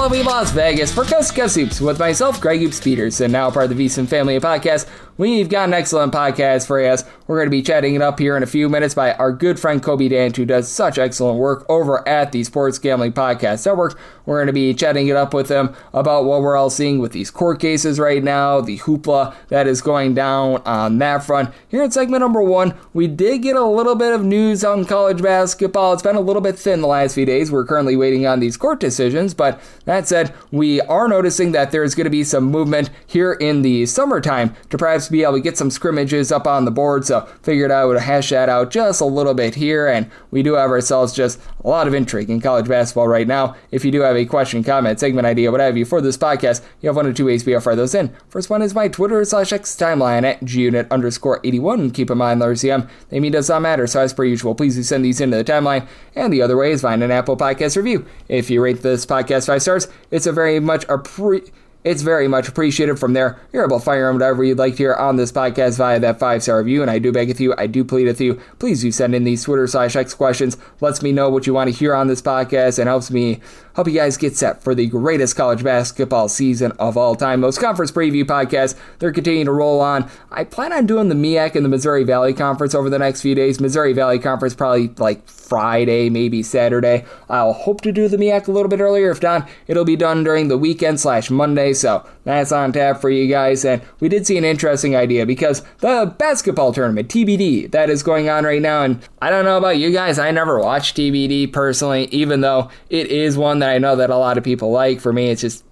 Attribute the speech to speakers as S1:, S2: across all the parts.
S1: lovely Las Vegas for Coast to Coast Hoops with myself, Greg Hoops Peterson, now part of the VSiN family of podcasts. We've got an excellent podcast for you. We're going to be chatting it up here in a few minutes by our good friend Colby Dant, who does such excellent work over at the Sports Gambling Podcast Network. We're going to be chatting it up with him about what we're all seeing with these court cases right now, the hoopla that is going down on that front. Here in segment number 1, we did get a little bit of news on college basketball. It's been a little bit thin the last few days. We're currently waiting on these court decisions, but that said, we are noticing that there's going to be some movement here in the summertime to perhaps be able to get some scrimmages up on the board, so figured I would hash that out just a little bit here, and we do have ourselves just a lot of intrigue in college basketball right now. If you do have a question, comment, segment idea, what have you for this podcast, you have one of two ways to fire those in. First one is my Twitter/X timeline at gunit_81. Keep in mind, RCM, they mean does not matter, so as per usual, please do send these into the timeline. And the other way is find an Apple Podcast review. If you rate this podcast 5 stars, it's very much appreciated from there. You're able to fire them whatever you'd like to hear on this podcast via that 5-star review. And I do beg with you, I do plead with you, please do send in these Twitter/X questions. Lets me know what you want to hear on this podcast and help you guys get set for the greatest college basketball season of all time. Those conference preview podcasts, they're continuing to roll on. I plan on doing the MEAC and the Missouri Valley Conference over the next few days. Missouri Valley Conference probably like Friday, maybe Saturday. I'll hope to do the MEAC a little bit earlier. If not, it'll be done during the weekend/Monday. So that's on tap for you guys. And we did see an interesting idea because the basketball tournament, TBD, that is going on right now. And I don't know about you guys, I never watched TBD personally, even though it is one that I know that a lot of people like. For me, it's just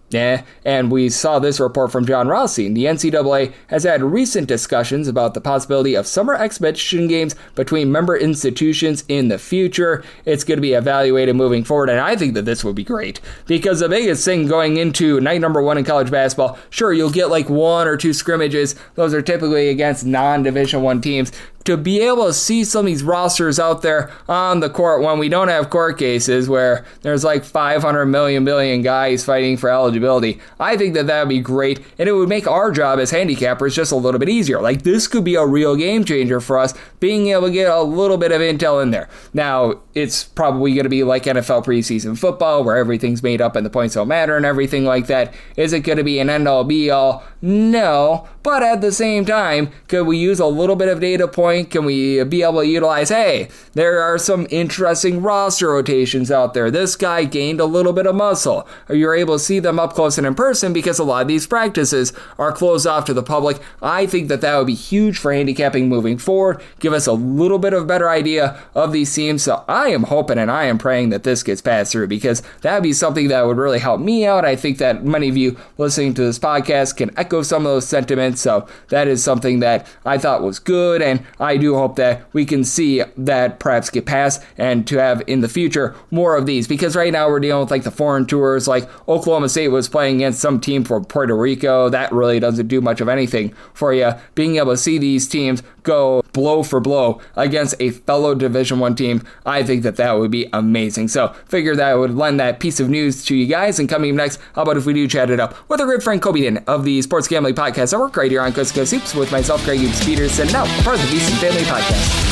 S1: and we saw this report from John Rossi. The NCAA has had recent discussions about the possibility of summer exhibition games between member institutions in the future. It's going to be evaluated moving forward, and I think that this would be great because the biggest thing going into night number 1 in college basketball, sure, you'll get like 1 or 2 scrimmages. Those are typically against non-Division I teams. To be able to see some of these rosters out there on the court when we don't have court cases where there's like 500 million guys fighting for eligibility, I think that would be great, and it would make our job as handicappers just a little bit easier. Like, this could be a real game changer for us, being able to get a little bit of intel in there. Now, it's probably going to be like NFL preseason football where everything's made up and the points don't matter and everything like that. Is it going to be an end-all be-all? No, but at the same time, could we use a little bit of data point? Can we be able to utilize, hey, there are some interesting roster rotations out there. This guy gained a little bit of muscle. Or you're able to see them up close and in person because a lot of these practices are closed off to the public. I think that would be huge for handicapping moving forward. Give us a little bit of a better idea of these teams. So I am hoping and I am praying that this gets passed through because that would be something that would really help me out. I think that many of you listening to this podcast can echo some of those sentiments. So that is something that I thought was good, and I do hope that we can see that perhaps get passed and to have in the future more of these, because right now we're dealing with like the foreign tours. Like Oklahoma State was playing against some team from Puerto Rico. That really doesn't do much of anything for you. Being able to see these teams go blow for blow against a fellow Division I team, I think that would be amazing. So figure that I would lend that piece of news to you guys. And coming up next, how about if we do chat it up with our good friend Colby Dant of the Sports Gambling Podcast Network right here on Coast to Coast Hoops with myself, Greg Hoops Peterson, now part of the VSiN family podcast.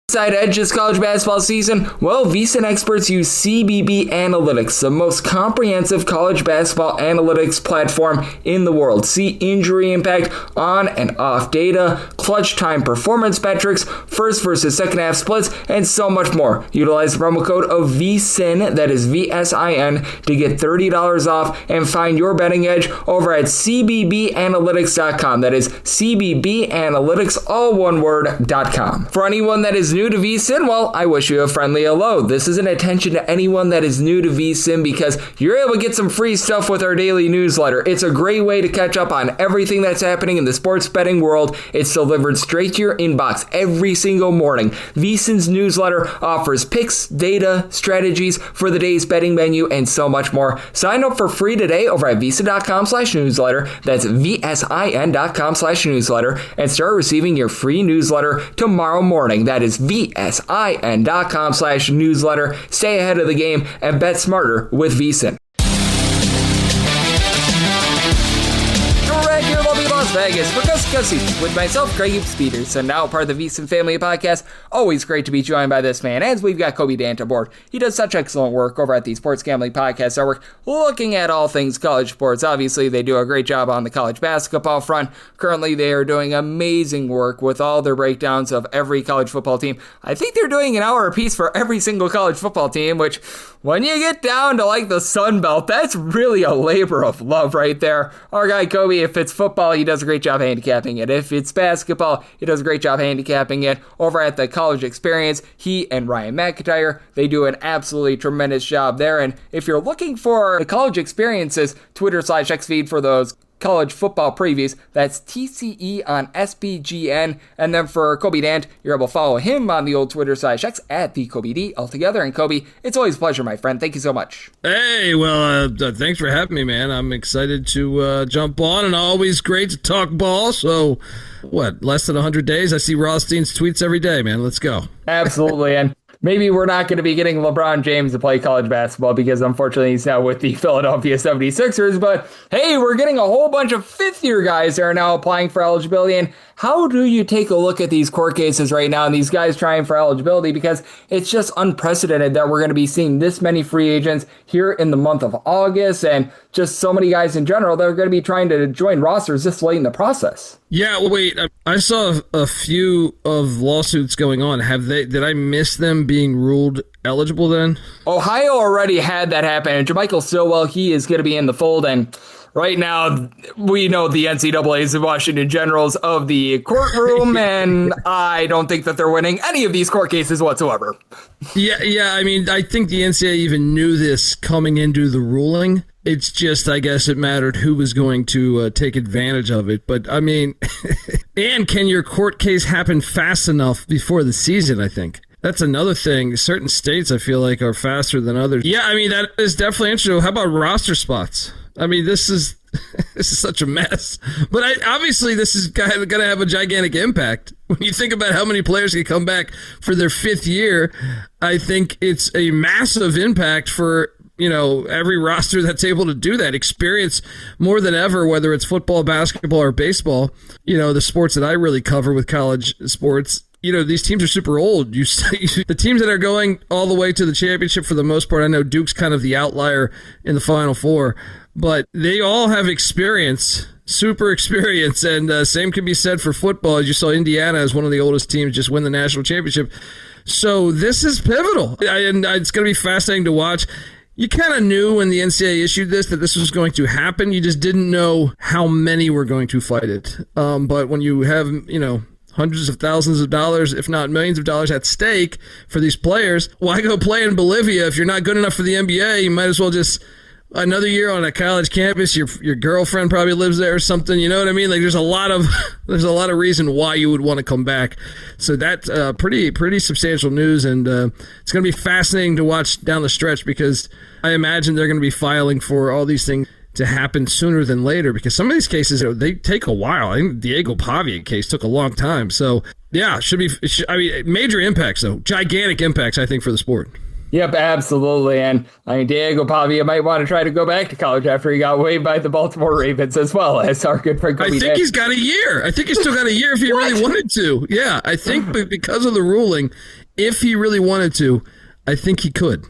S1: Side edge this college basketball season? Well, VSiN experts use CBB Analytics, the most comprehensive college basketball analytics platform in the world. See injury impact, on and off data, clutch time performance metrics, first versus second half splits, and so much more. Utilize the promo code of VSiN, that is VSIN, to get $30 off and find your betting edge over at cbbanalytics.com. That is cbbanalytics, all one word.com. For anyone that is new to VSiN, well, I wish you a friendly hello. This is an attention to anyone that is new to VSiN because you're able to get some free stuff with our daily newsletter. It's a great way to catch up on everything that's happening in the sports betting world. It's delivered straight to your inbox every single morning. VSiN's newsletter offers picks, data, strategies for the day's betting menu, and so much more. Sign up for free today over at VSiN.com/newsletter. That's VSIN.com/newsletter, and start receiving your free newsletter tomorrow morning. That is VSIN.com/newsletter. Stay ahead of the game and bet smarter with VSiN. Vegas for Coast to Coast Hoops with myself, Craig Hoops Peters, and now part of the VSiN Family Podcast. Always great to be joined by this man, as we've got Colby Dant aboard. He does such excellent work over at the Sports Gambling Podcast Network, looking at all things college sports. Obviously, they do a great job on the college basketball front. Currently, they are doing amazing work with all their breakdowns of every college football team. I think they're doing an hour apiece for every single college football team, which, when you get down to like the Sun Belt, that's really a labor of love right there. Our guy Colby, if it's football, he does a great job handicapping it. If it's basketball, he does a great job handicapping it. Over at the College Experience, he and Ryan McIntyre, they do an absolutely tremendous job there. And if you're looking for the College Experience's Twitter/X feed for those college football previews, that's TCE on SBGN. And then for Colby Dant, you're able to follow him on the old Twitter/X at the Colby D altogether. And Colby, it's always a pleasure, my friend. Thank you so much.
S2: Hey, well, thanks for having me, man. I'm excited to jump on, and always great to talk ball. So, less than 100 days? I see Rothstein's tweets every day, man. Let's go.
S1: Absolutely. And maybe we're not going to be getting LeBron James to play college basketball because unfortunately he's now with the Philadelphia 76ers. But hey, we're getting a whole bunch of fifth-year guys that are now applying for eligibility. And how do you take a look at these court cases right now and these guys trying for eligibility? Because it's just unprecedented that we're going to be seeing this many free agents here in the month of August, and just so many guys in general that are going to be trying to join rosters this late in the process.
S2: Yeah, well, wait, I saw a few of lawsuits going on. Did I miss them being ruled eligible then? Ohio
S1: already had that happen, and Jamichael Stillwell, he is going to be in the fold, and right now, we know the NCAA's and Washington Generals of the courtroom, and I don't think that they're winning any of these court cases whatsoever.
S2: Yeah. I mean, I think the NCAA even knew this coming into the ruling. It's just, I guess it mattered who was going to take advantage of it. But, I mean, and can your court case happen fast enough before the season, I think? That's another thing. Certain states, I feel like, are faster than others. Yeah, I mean, that is definitely interesting. How about roster spots? I mean, this is such a mess. But obviously, this is going to have a gigantic impact. When you think about how many players can come back for their fifth year, I think it's a massive impact for, every roster that's able to do that. Experience more than ever, whether it's football, basketball, or baseball, the sports that I really cover with college sports. These teams are super old. The teams that are going all the way to the championship, for the most part, I know Duke's kind of the outlier in the Final Four, but they all have experience, super experience, and same can be said for football. As you saw, Indiana as one of the oldest teams just win the national championship. So this is pivotal, and it's going to be fascinating to watch. You kind of knew when the NCAA issued this that this was going to happen. You just didn't know how many were going to fight it. But when you have, hundreds of thousands of dollars, if not millions of dollars at stake for these players, why go play in Bolivia? If you're not good enough for the NBA, you might as well just another year on a college campus. Your girlfriend probably lives there or something. You know what I mean? Like there's a lot of reason why you would want to come back. So that's pretty substantial news, and it's going to be fascinating to watch down the stretch, because I imagine they're going to be filing for all these things to happen sooner than later, because some of these cases, they take a while. I think the Diego Pavia case took a long time. So yeah, major impacts though, gigantic impacts, I think, for the sport.
S1: Yep, absolutely. And Diego Pavia might want to try to go back to college after he got waived by the Baltimore Ravens, as well as our good friend Colby Dant.
S2: He's got a year. I think he's still got a year if he really wanted to. Yeah, I think because of the ruling, if he really wanted to, I think he could.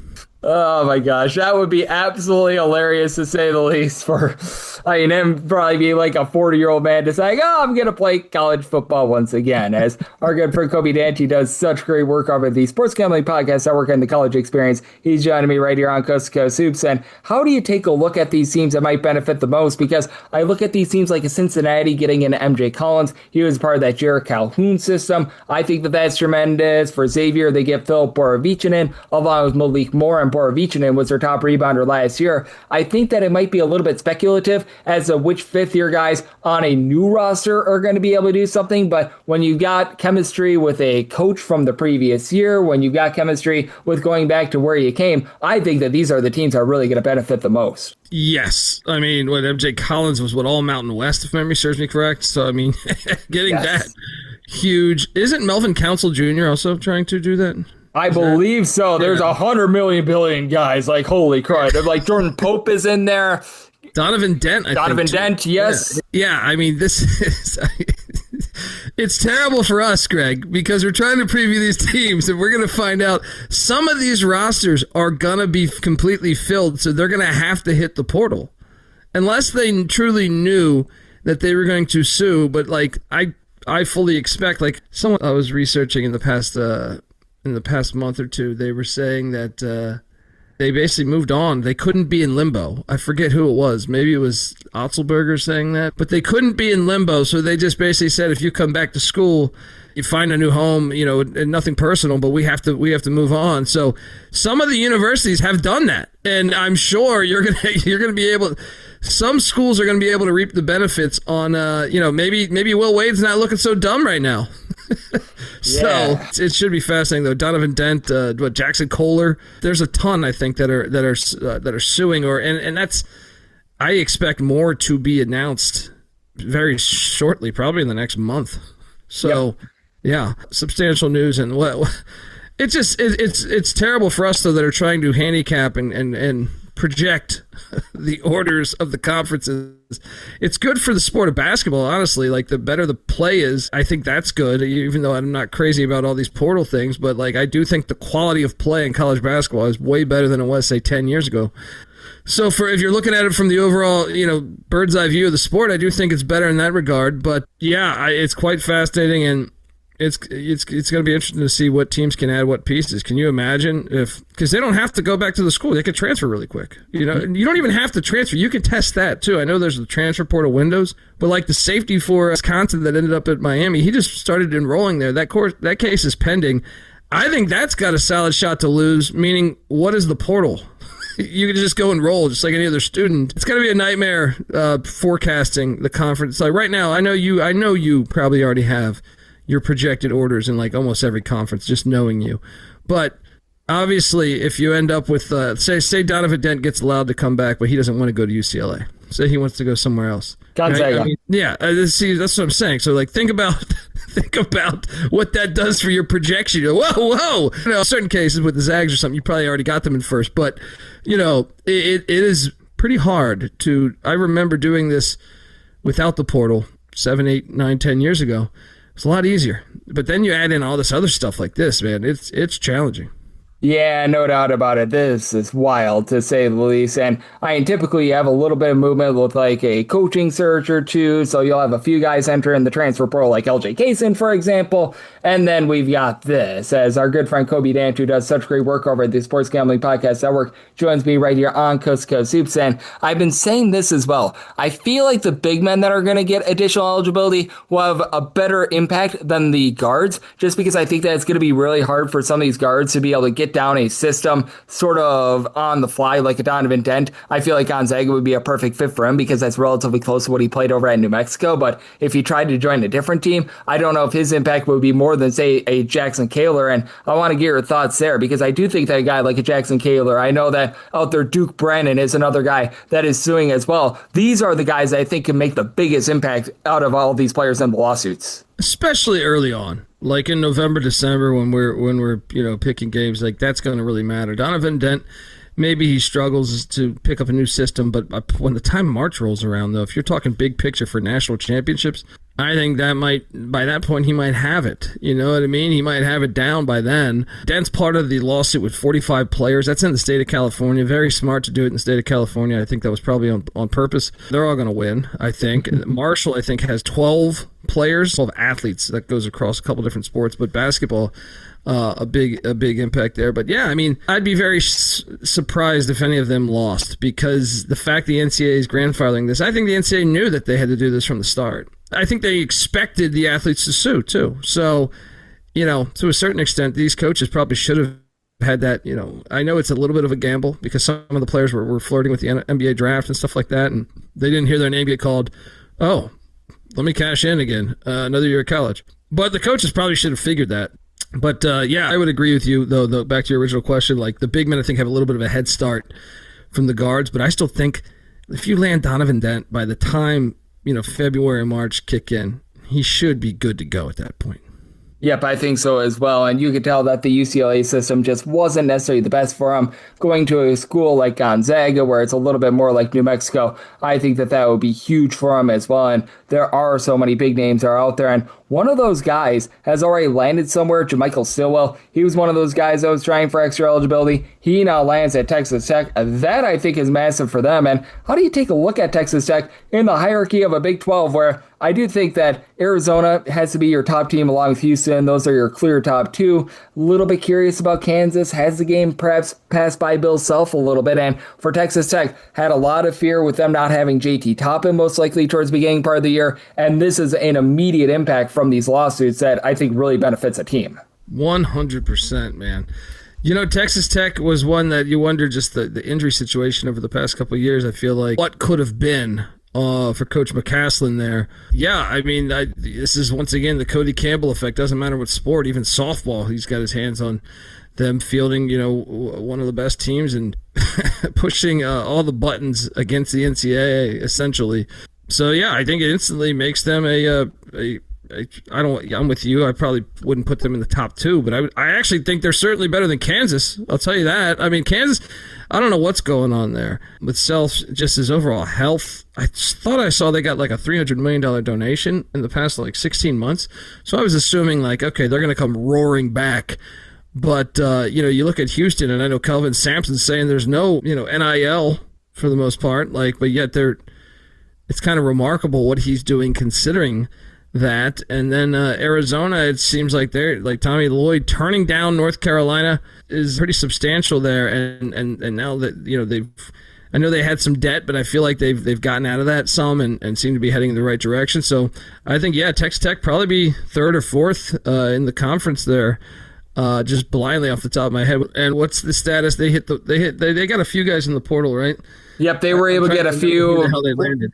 S1: Oh my gosh, that would be absolutely hilarious, to say the least, for him probably be like a 40-year-old man deciding, I'm going to play college football once again. As our good friend Colby Dant, he does such great work over the Sports Gambling Podcast Network and the College Experience. He's joining me right here on Coast to Coast Hoops. And how do you take a look at these teams that might benefit the most? Because I look at these teams like a Cincinnati getting into MJ Collins. He was part of that Jarrett Calhoun system. I think that that's tremendous. For Xavier, they get Philip Borovichinen along with Malik Moore, and Borovichinen was their top rebounder last year. I think that it might be a little bit speculative as to which fifth-year guys on a new roster are going to be able to do something, but when you got chemistry with a coach from the previous year, when you got chemistry with going back to where you came, I think that these are the teams that are really going to benefit the most.
S2: Yes. I mean, MJ Collins was all Mountain West, if memory serves me correct. So, I mean, getting that huge. Isn't Melvin Council Jr. also trying to do that?
S1: I believe so. There's 100 million billion guys. Like, holy crap. Like, Jordan Pope is in there.
S2: Donovan Dent,
S1: Donovan Dent, yes.
S2: Yeah, I mean, this is... It's terrible for us, Greg, because we're trying to preview these teams, and we're going to find out some of these rosters are going to be completely filled, so they're going to have to hit the portal. Unless they truly knew that they were going to sue, but like I fully expect, like someone I was researching in the past month or two, they were saying that they basically moved on. They couldn't be in limbo. I forget who it was. Maybe it was Otzelberger saying that, but they couldn't be in limbo. So they just basically said, if you come back to school, you find a new home, and nothing personal, but we have to move on. So some of the universities have done that, and I'm sure you're gonna be able. Some schools are going to be able to reap the benefits on, maybe Will Wade's not looking so dumb right now. So it should be fascinating though. Donovan Dent, Jackson Kohler. There's a ton I think that are suing, and that's. I expect more to be announced very shortly, probably in the next month. So, yeah, substantial news, and it's terrible for us though that are trying to handicap and project the orders of the conferences. It's good for the sport of basketball, honestly. Like, the better the play is, I think that's good, even though I'm not crazy about all these portal things. But, like, I do think the quality of play in college basketball is way better than it was, say, 10 years ago. So if you're looking at it from the overall, bird's eye view of the sport, I do think it's better in that regard. But, yeah, it's quite fascinating, and it's going to be interesting to see what teams can add what pieces. Can you imagine because they don't have to go back to the school. They could transfer really quick. You don't even have to transfer. You can test that too. I know there's the transfer portal windows, but like the safety for Wisconsin that ended up at Miami, he just started enrolling there. That case is pending. I think that's got a solid shot to lose, meaning what is the portal? You can just go enroll just like any other student. It's going to be a nightmare forecasting the conference. Like right now, I know you probably already have your projected orders in like almost every conference, just knowing you. But obviously, if you end up with, say Donovan Dent gets allowed to come back, but he doesn't want to go to UCLA. Say he wants to go somewhere else.
S1: Gonzaga.
S2: Right? See, that's what I'm saying. So, like, think about what that does for your projection. Whoa. Certain cases with the Zags or something, you probably already got them in first. But, it is pretty hard to. I remember doing this without the portal 7, 8, 9, 10 years ago. It's a lot easier. But then you add in all this other stuff like this, man. It's challenging.
S1: Yeah, no doubt about it. This is wild, to say the least. And typically you have a little bit of movement with like a coaching search or two. So you'll have a few guys enter in the transfer portal, like LJ Kaysen, for example. And then we've got this, as our good friend Colby Dant, who does such great work over at the Sports Gambling Podcast Network, joins me right here on Coast to Coast Hoops. And I've been saying this as well. I feel like the big men that are going to get additional eligibility will have a better impact than the guards, just because I think that it's going to be really hard for some of these guards to be able to get down a system sort of on the fly like a Donovan Dent. I feel like Gonzaga would be a perfect fit for him because that's relatively close to what he played over at New Mexico. But if he tried to join a different team, I don't know if his impact would be more than, say, a Jackson Kaler. And I want to get your thoughts there because I do think that a guy like a Jackson Kaler, I know that out there Duke Brennan is another guy that is suing as well. These are the guys that I think can make the biggest impact out of all of these players in the lawsuits.
S2: Especially early on, like in November, December, when we're picking games, like that's going to really matter. Donovan Dent, maybe he struggles to pick up a new system, but when the time March rolls around, though, if you're talking big picture for national championships, I think by that point, he might have it. You know what I mean? He might have it down by then. Dent's part of the lawsuit with 45 players. That's in the state of California. Very smart to do it in the state of California. I think that was probably on purpose. They're all going to win, I think. Marshall, I think, has 12 players, 12 athletes. That goes across a couple different sports, but basketball, a big impact there. But yeah, I mean, I'd be very surprised if any of them lost, because the fact the NCAA is grandfathering this, I think the NCAA knew that they had to do this from the start. I think they expected the athletes to sue too. So, to a certain extent, these coaches probably should have had that. I know it's a little bit of a gamble because some of the players were flirting with the NBA draft and stuff like that, and they didn't hear their name get called. Oh, let me cash in again, another year of college. But the coaches probably should have figured that. But yeah, I would agree with you, though, back to your original question, like the big men I think have a little bit of a head start from the guards, but I still think if you land Donovan Dent by the time, February and March kick in, he should be good to go at that point.
S1: Yep, I think so as well. And you could tell that the UCLA system just wasn't necessarily the best for him. Going to a school like Gonzaga, where it's a little bit more like New Mexico, I think that that would be huge for him as well. And there are so many big names that are out there. And one of those guys has already landed somewhere, Jamichael Stillwell. He was one of those guys that was trying for extra eligibility. He now lands at Texas Tech. That, I think, is massive for them. And how do you take a look at Texas Tech in the hierarchy of a Big 12, where I do think that Arizona has to be your top team along with Houston. Those are your clear top two. A little bit curious about Kansas. Has the game perhaps passed by Bill Self a little bit? And for Texas Tech, had a lot of fear with them not having JT Toppin most likely towards the beginning part of the year. And this is an immediate impact from these lawsuits that I think really benefits a team.
S2: 100%, man. You know, Texas Tech was one that you wonder just the injury situation over the past couple of years. I feel like what could have been for Coach McCaslin there. Yeah, I mean, this is once again the Cody Campbell effect. Doesn't matter what sport, even softball, he's got his hands on them fielding, one of the best teams and pushing all the buttons against the NCAA, essentially. So, yeah, I think it instantly makes them I'm with you. I probably wouldn't put them in the top two, but I actually think they're certainly better than Kansas. I'll tell you that. I mean, Kansas, I don't know what's going on there with Self, just his overall health. I thought I saw they got like a $300 million donation in the past 16 months. So I was assuming okay, they're going to come roaring back. But, you look at Houston, and I know Kelvin Sampson's saying there's no, NIL for the most part, but yet it's kind of remarkable what he's doing considering that. And then Arizona, it seems like they're like Tommy Lloyd turning down North Carolina is pretty substantial there. And now that, I know they had some debt, but I feel like they've gotten out of that some and seem to be heading in the right direction. So I think, Texas Tech probably be third or fourth in the conference there. Just blindly off the top of my head. And what's the status? They got a few guys in the portal, right?
S1: Yep, they were able to get a few.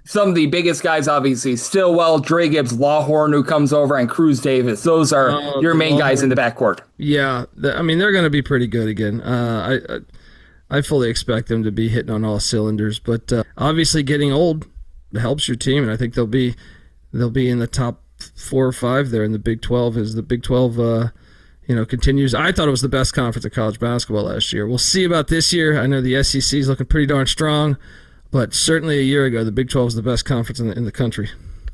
S1: Some of the biggest guys, obviously, Stillwell, Dre Gibbs, Lawhorn, who comes over, and Cruz Davis. Those are your main guys in the backcourt.
S2: Yeah, they're going to be pretty good again. I fully expect them to be hitting on all cylinders, but obviously getting old helps your team, and I think they'll be in the top 4 or 5 there in the Big 12 as the Big 12 continues. I thought it was the best conference of college basketball last year. We'll see about this year. I know the SEC is looking pretty darn strong, but certainly a year ago, the Big 12 was the best conference in the country.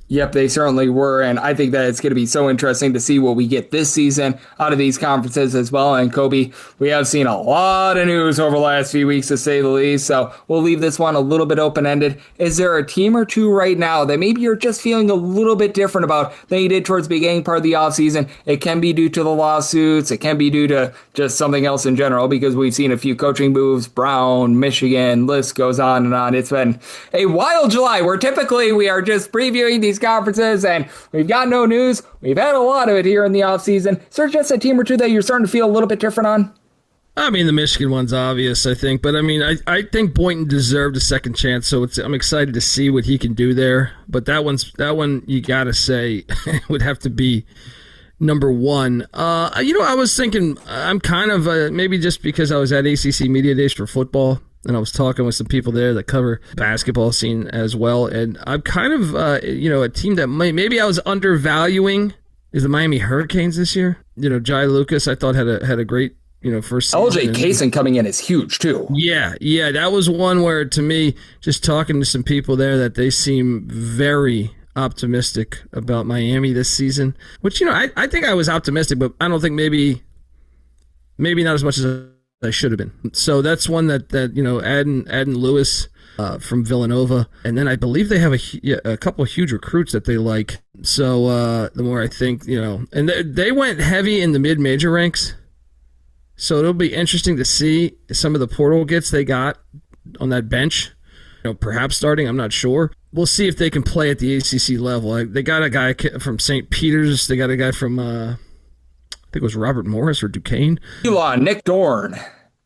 S1: Yep, they certainly were, and I think that it's going to be so interesting to see what we get this season out of these conferences as well. And Kobe, we have seen a lot of news over the last few weeks, to say the least, so we'll leave this one a little bit open-ended. Is there a team or two right now that maybe you're just feeling a little bit different about than you did towards the beginning part of the offseason? It can be due to the lawsuits, it can be due to just something else in general, because we've seen a few coaching moves, Brown, Michigan, list goes on and on. It's been a wild July, where typically we are just previewing these conferences and we've got no news. We've had a lot of it here in the offseason. Is there just a team or two that you're starting to feel a little bit different on?
S2: I mean, the Michigan one's obvious, I think. But, I mean, I think Boynton deserved a second chance, so I'm excited to see what he can do there. But that one you got to say would have to be number one. I was thinking I'm kind of maybe just because I was at ACC Media Days for football, and I was talking with some people there that cover basketball scene as well. And I'm kind of, a team that maybe I was undervaluing is the Miami Hurricanes this year. Jai Lucas, I thought had a great, first season.
S1: LJ Kaysen coming in is huge too.
S2: Yeah. That was one where, to me, just talking to some people there, that they seem very optimistic about Miami this season, which, I think I was optimistic, but I don't think maybe not as much as I should have been. So that's one that Adden Lewis from Villanova, and then I believe they have a couple of huge recruits that they like. So the more I think, and they went heavy in the mid-major ranks. So it'll be interesting to see some of the portal gets they got on that bench. Perhaps starting, I'm not sure. We'll see if they can play at the ACC level. They got a guy from St. Peter's. They got a guy from I think it was Robert Morris or Duquesne.
S1: Elon, Nick Dorn.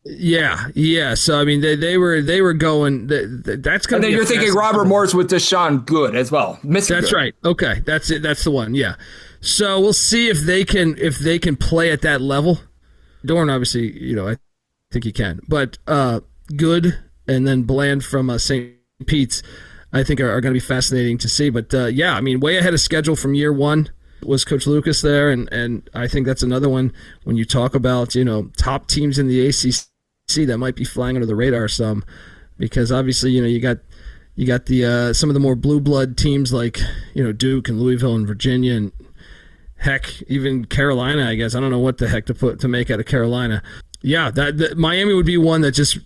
S2: Yeah. So I mean, they were going. That's going.
S1: And then you're thinking Robert Morris with Deshaun Good as well.
S2: That's
S1: Good.
S2: Right. Okay, that's it. That's the one. Yeah. So we'll see if they can play at that level. Dorn, obviously, I think he can. But Good and then Bland from St. Pete's, I think are going to be fascinating to see. But I mean, way ahead of schedule from year one. was Coach Lucas there, and I think that's another one when you talk about, top teams in the ACC that might be flying under the radar some, because obviously, you got the some of the more blue blood teams like, Duke and Louisville and Virginia and heck, even Carolina, I guess. I don't know what the heck to make out of Carolina. Yeah, that Miami would be one that just,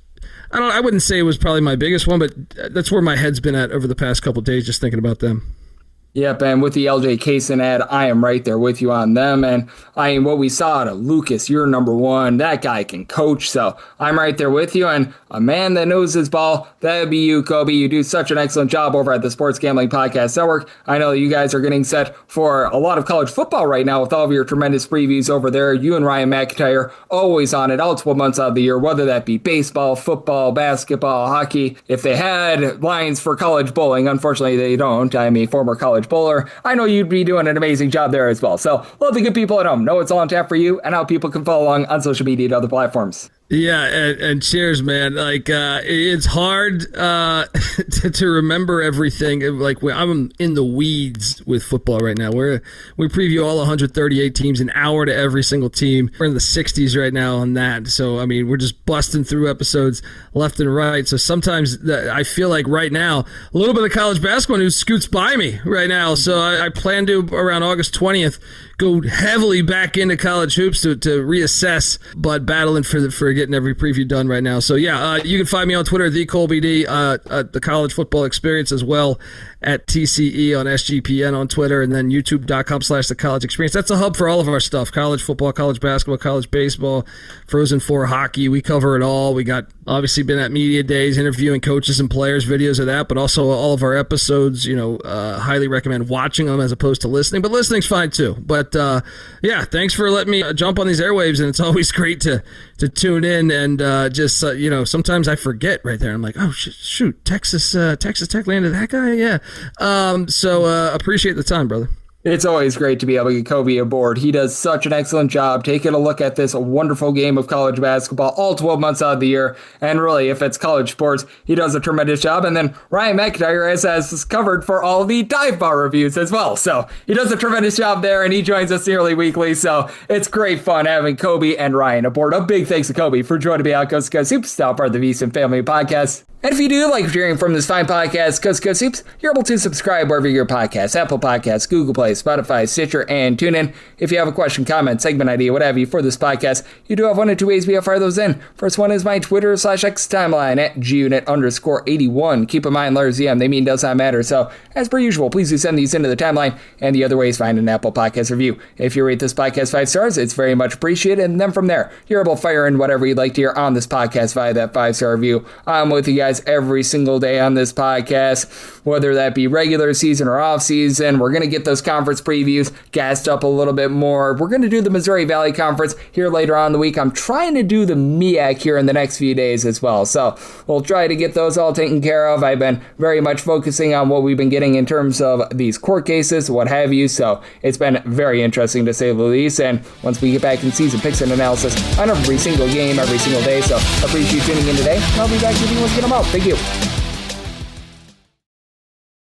S2: I wouldn't say it was probably my biggest one, but that's where my head's been at over the past couple of days, just thinking about them.
S1: Yep, and with the LJ Kaysen ad, I am right there with you on them. And what we saw out of Lucas, you're number one. That guy can coach, so I'm right there with you. And a man that knows his ball, that would be you, Colby. You do such an excellent job over at the Sports Gambling Podcast Network. I know you guys are getting set for a lot of college football right now with all of your tremendous previews over there. You and Ryan McIntyre always on it, multiple months out of the year, whether that be baseball, football, basketball, hockey. If they had lines for college bowling, unfortunately they don't. I'm a former college bowler. I know you'd be doing an amazing job there as well. So love the good people at home. Know it's all on tap for you and how people can follow along on social media and other platforms.
S2: Yeah, and cheers, man. Like, it's hard to remember everything. Like, I'm in the weeds with football right now. We preview all 138 teams, an hour to every single team. We're in the 60s right now on that. So, I mean, we're just busting through episodes left and right. So sometimes I feel like right now, a little bit of college basketball news scoots by me right now. So I plan to, around August 20th, go heavily back into college hoops to reassess, but battling for getting every preview done right now. So yeah, you can find me on Twitter, the Colby D, the College Football Experience as well, at TCE on SGPN on Twitter, and then youtube.com/the College Experience. That's a hub for all of our stuff: college football, college basketball, college baseball, Frozen Four hockey. We cover it all. We got obviously been at media days interviewing coaches and players, videos of that, but also all of our episodes. Highly recommend watching them as opposed to listening, but listening's fine too. But yeah, thanks for letting me jump on these airwaves, and it's always great to tune in and just sometimes I forget right there. I'm like, oh shoot, Texas Tech landed that guy, yeah. So appreciate the time, brother.
S1: It's always great to be able to get Colby aboard. He does such an excellent job taking a look at this wonderful game of college basketball all 12 months out of the year. And really, if it's college sports, he does a tremendous job. And then Ryan McIntyre has us covered for all the dive bar reviews as well. So he does a tremendous job there, and he joins us nearly weekly. So it's great fun having Colby and Ryan aboard. A big thanks to Colby for joining me on Coast to Coast Hoops, now part of the VSiN Family Podcast. And if you do like hearing from this fine podcast, Coast to Coast Hoops, you're able to subscribe wherever your podcasts, Apple Podcasts, Google Play, Spotify, Stitcher, and TuneIn. If you have a question, comment, segment idea, what have you for this podcast, you do have one or two ways we have fire those in. First one is my Twitter/X timeline at gunit_81. Keep in mind, letters EM, they mean does not matter. So, as per usual, please do send these into the timeline. And the other way is find an Apple Podcast review. If you rate this podcast 5 stars, it's very much appreciated. And then from there, you're able to fire in whatever you'd like to hear on this podcast via that 5-star review. I'm with you guys every single day on this podcast, whether that be regular season or off season. We're going to get those conference previews gassed up a little bit more. We're going to do the Missouri Valley Conference here later on in the week. I'm trying to do the MEAC here in the next few days as well. So we'll try to get those all taken care of. I've been very much focusing on what we've been getting in terms of these court cases, what have you. So it's been very interesting to say the least. And once we get back in season picks and analysis on every single game, every single day. So appreciate you tuning in today. I'll be back with you once we get them out. Thank you.